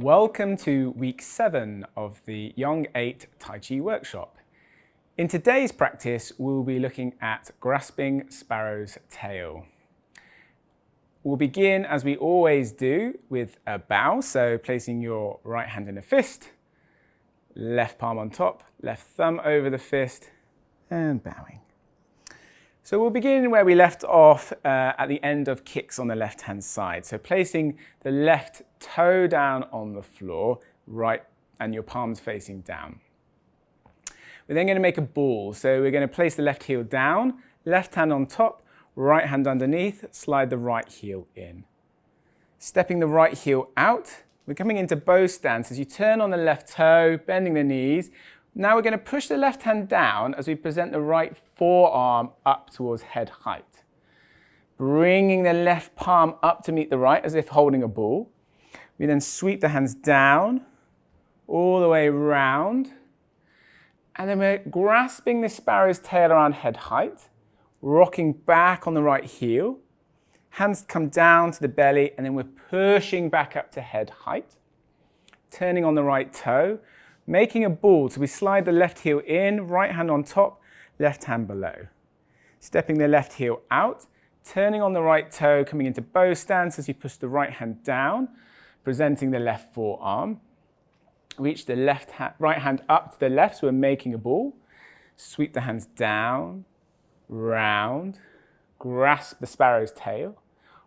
Welcome to week 7 of the Young 8 Tai Chi Workshop. In today's practice, we'll be looking at grasping sparrow's tail. We'll begin, as we always do, with a bow, so placing your right hand in a fist, left palm on top, left thumb over the fist, and bowing. So we'll begin where we left off at the end of kicks on the left-hand side. So placing the left toe down on the floor, right, and your palms facing down. We're then going to make a ball. So we're going to place the left heel down, left hand on top, right hand underneath, slide the right heel in. Stepping the right heel out, we're coming into bow stance as you turn on the left toe, bending the knees. Now we're going to push the left hand down as we present the right forearm up towards head height. Bringing the left palm up to meet the right as if holding a ball. We then sweep the hands down, all the way round. And then we're grasping the sparrow's tail around head height, rocking back on the right heel. Hands come down to the belly, and then we're pushing back up to head height. Turning on the right toe, making a ball. So we slide the left heel in, right hand on top, left hand below. Stepping the left heel out, turning on the right toe, coming into bow stance as you push the right hand down, presenting the left forearm. Reach the right hand up to the left, so we're making a ball. Sweep the hands down, round, grasp the sparrow's tail,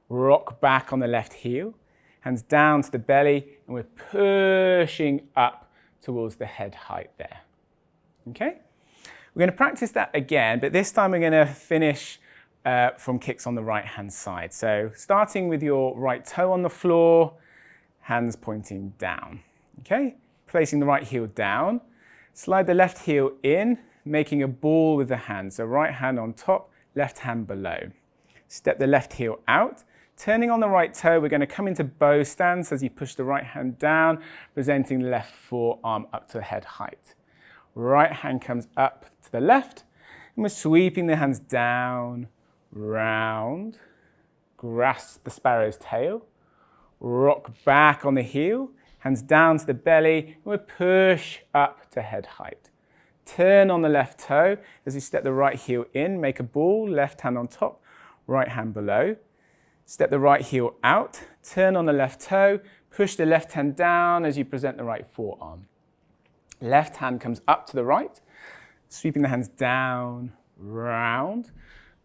rock back on the left heel, hands down to the belly, and we're pushing up towards the head height there. Okay? We're going to practice that again, but this time we're going to finish from kicks on the right hand side. So starting with your right toe on the floor, hands pointing down. Okay? Placing the right heel down, slide the left heel in, making a ball with the hand. So right hand on top, left hand below. Step the left heel out. Turning on the right toe, we're going to come into bow stance as you push the right hand down, presenting the left forearm up to head height. Right hand comes up to the left, and we're sweeping the hands down, round, grasp the sparrow's tail, rock back on the heel, hands down to the belly, and we push up to head height. Turn on the left toe as you step the right heel in, make a ball, left hand on top, right hand below. Step the right heel out, turn on the left toe, push the left hand down as you present the right forearm. Left hand comes up to the right, sweeping the hands down, round,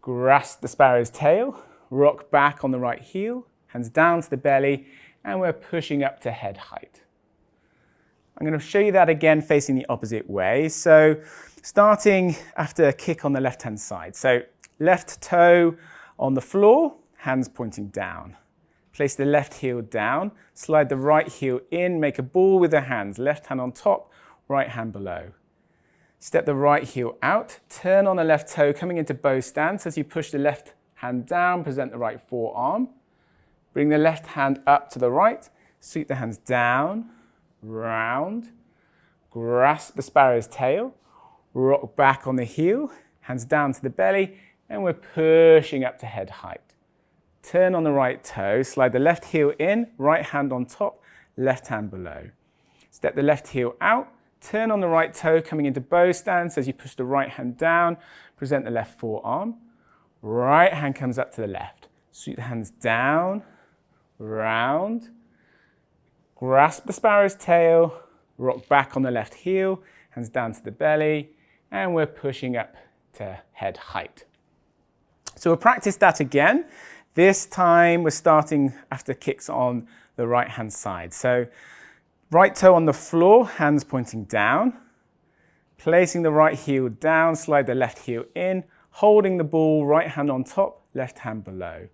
grasp the sparrow's tail, rock back on the right heel, hands down to the belly, and we're pushing up to head height. I'm going to show you that again facing the opposite way. So starting after a kick on the left-hand side. So left toe on the floor, hands pointing down. Place the left heel down, slide the right heel in, make a ball with the hands, left hand on top, right hand below. Step the right heel out, turn on the left toe, coming into bow stance as you push the left hand down, present the right forearm. Bring the left hand up to the right, sweep the hands down, round, grasp the sparrow's tail, rock back on the heel, hands down to the belly, and we're pushing up to head height. Turn on the right toe, slide the left heel in, right hand on top, left hand below. Step the left heel out, turn on the right toe, coming into bow stance as you push the right hand down, present the left forearm. Right hand comes up to the left. Sweep the hands down, round, grasp the sparrow's tail, rock back on the left heel, hands down to the belly, and we're pushing up to head height. So we'll practice that again. This time we're starting after kicks on the right hand side. So right toe on the floor, hands pointing down, placing the right heel down, slide the left heel in, holding the ball, right hand on top, left hand below.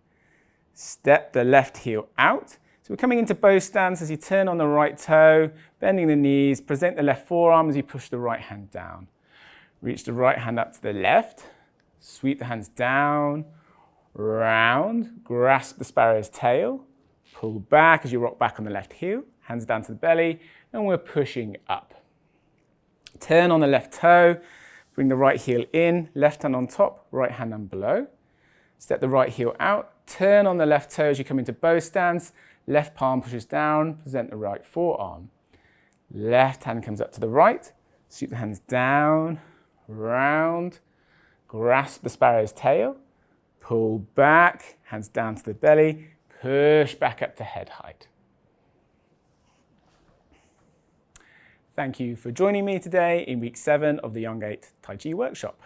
Step the left heel out. So we're coming into bow stance as you turn on the right toe, bending the knees, present the left forearm as you push the right hand down. Reach the right hand up to the left, sweep the hands down, round, grasp the sparrow's tail, pull back as you rock back on the left heel, hands down to the belly, and we're pushing up. Turn on the left toe, bring the right heel in, left hand on top, right hand and below. Step the right heel out, turn on the left toe as you come into bow stance, left palm pushes down, present the right forearm. Left hand comes up to the right, sweep the hands down, round, grasp the sparrow's tail, pull back, hands down to the belly, push back up to head height. Thank you for joining me today in week 7 of the Young 8 Tai Chi Workshop.